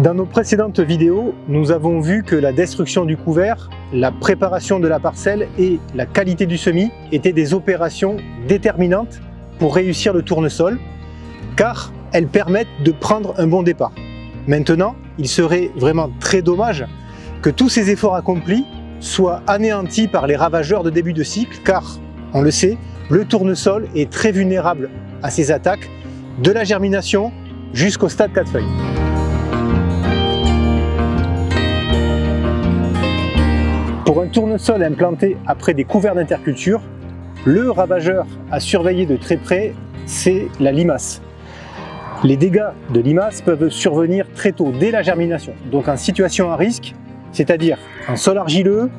Dans nos précédentes vidéos, nous avons vu que la destruction du couvert, la préparation de la parcelle et la qualité du semis étaient des opérations déterminantes pour réussir le tournesol, car elles permettent de prendre un bon départ. Maintenant, il serait vraiment très dommage que tous ces efforts accomplis soient anéantis par les ravageurs de début de cycle, car, on le sait, le tournesol est très vulnérable à ces attaques, de la germination jusqu'au stade 4 feuilles. Pour un tournesol implanté après des couverts d'interculture, le ravageur à surveiller de très près, c'est la limace. Les dégâts de limaces peuvent survenir très tôt, dès la germination, donc en situation à risque, c'est-à-dire en sol argileux,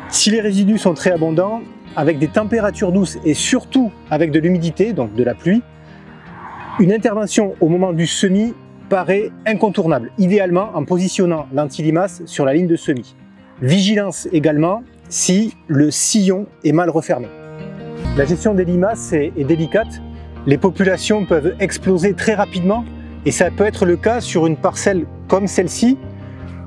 si les résidus sont très abondants, avec des températures douces et surtout avec de l'humidité, donc de la pluie, une intervention au moment du semis paraît incontournable, idéalement en positionnant l'anti-limace sur la ligne de semis. Vigilance également si le sillon est mal refermé. La gestion des limaces est délicate, les populations peuvent exploser très rapidement et ça peut être le cas sur une parcelle comme celle-ci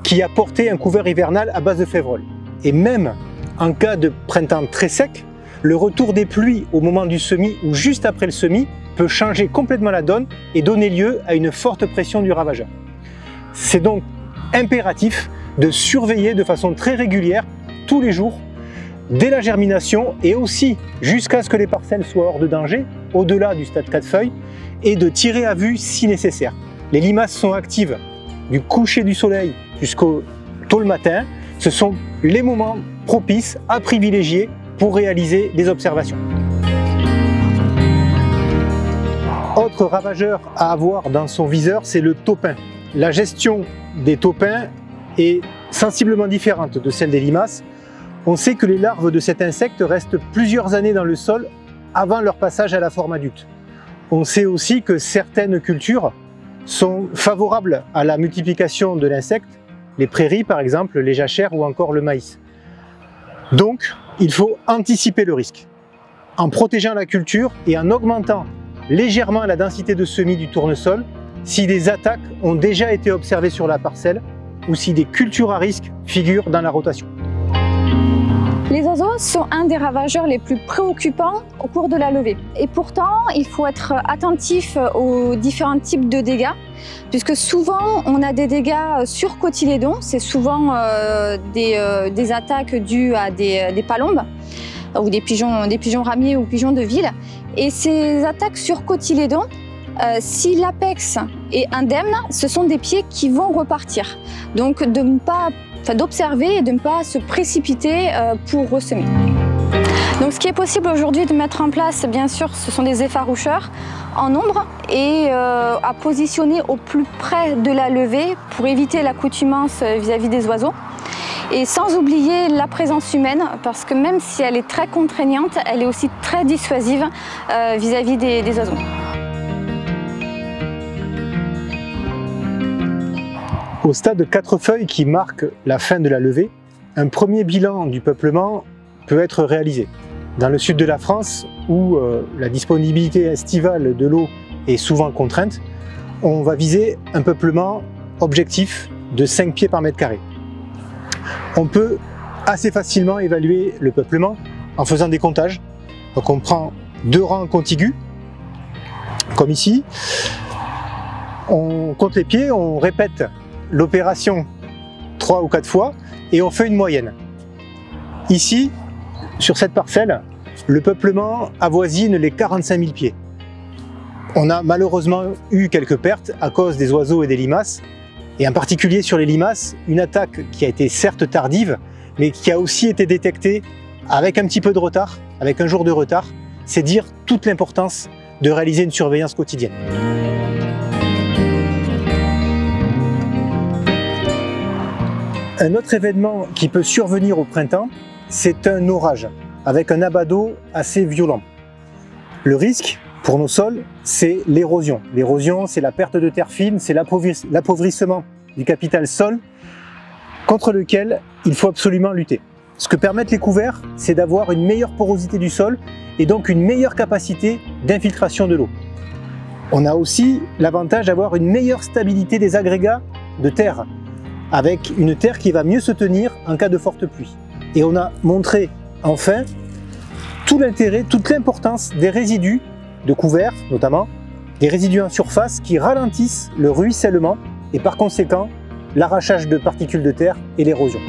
qui a porté un couvert hivernal à base de févrole. Et même en cas de printemps très sec, le retour des pluies au moment du semis ou juste après le semis peut changer complètement la donne et donner lieu à une forte pression du ravageur. C'est donc impératif de surveiller de façon très régulière, tous les jours, dès la germination et aussi jusqu'à ce que les parcelles soient hors de danger, au-delà du stade 4 feuilles, et de tirer à vue si nécessaire. Les limaces sont actives du coucher du soleil jusqu'au tôt le matin. Ce sont les moments propices à privilégier pour réaliser des observations. Autre ravageur à avoir dans son viseur, c'est le taupin. La gestion des taupins est sensiblement différente de celle des limaces. On sait que les larves de cet insecte restent plusieurs années dans le sol avant leur passage à la forme adulte. On sait aussi que certaines cultures sont favorables à la multiplication de l'insecte, les prairies par exemple, les jachères ou encore le maïs. Donc, il faut anticiper le risque en protégeant la culture et en augmentant légèrement la densité de semis du tournesol si des attaques ont déjà été observées sur la parcelle ou si des cultures à risque figurent dans la rotation. Les oiseaux sont un des ravageurs les plus préoccupants au cours de la levée. Et pourtant, il faut être attentif aux différents types de dégâts, puisque souvent on a des dégâts sur cotylédon, c'est souvent des attaques dues à des palombes, ou des pigeons ramiers ou pigeons de ville. Et ces attaques sur cotylédon, si l'apex est indemne, ce sont des pieds qui vont repartir. Donc d'observer et de ne pas se précipiter pour ressemer. Donc ce qui est possible aujourd'hui de mettre en place, bien sûr, ce sont des effaroucheurs en nombre et à positionner au plus près de la levée pour éviter l'accoutumance vis-à-vis des oiseaux. Et sans oublier la présence humaine, parce que même si elle est très contraignante, elle est aussi très dissuasive vis-à-vis des oiseaux. Au stade 4 feuilles qui marque la fin de la levée, un premier bilan du peuplement peut être réalisé. Dans le sud de la France, où la disponibilité estivale de l'eau est souvent contrainte, on va viser un peuplement objectif de 5 pieds par mètre carré. On peut assez facilement évaluer le peuplement en faisant des comptages. Donc on prend 2 rangs contigus, comme ici, on compte les pieds, on répète l'opération 3 ou 4 fois et on fait une moyenne. Ici, sur cette parcelle, le peuplement avoisine les 45 000 pieds. On a malheureusement eu quelques pertes à cause des oiseaux et des limaces, et en particulier sur les limaces, une attaque qui a été certes tardive, mais qui a aussi été détectée avec un petit peu de retard, avec un jour de retard. C'est dire toute l'importance de réaliser une surveillance quotidienne. Un autre événement qui peut survenir au printemps, c'est un orage, avec un abat d'eau assez violent. Le risque pour nos sols, c'est l'érosion. L'érosion, c'est la perte de terre fine, c'est l'appauvrissement du capital sol contre lequel il faut absolument lutter. Ce que permettent les couverts, c'est d'avoir une meilleure porosité du sol et donc une meilleure capacité d'infiltration de l'eau. On a aussi l'avantage d'avoir une meilleure stabilité des agrégats de terre, avec une terre qui va mieux se tenir en cas de forte pluie. Et on a montré enfin tout l'intérêt, toute l'importance des résidus de couverts, notamment des résidus en surface qui ralentissent le ruissellement et par conséquent l'arrachage de particules de terre et l'érosion.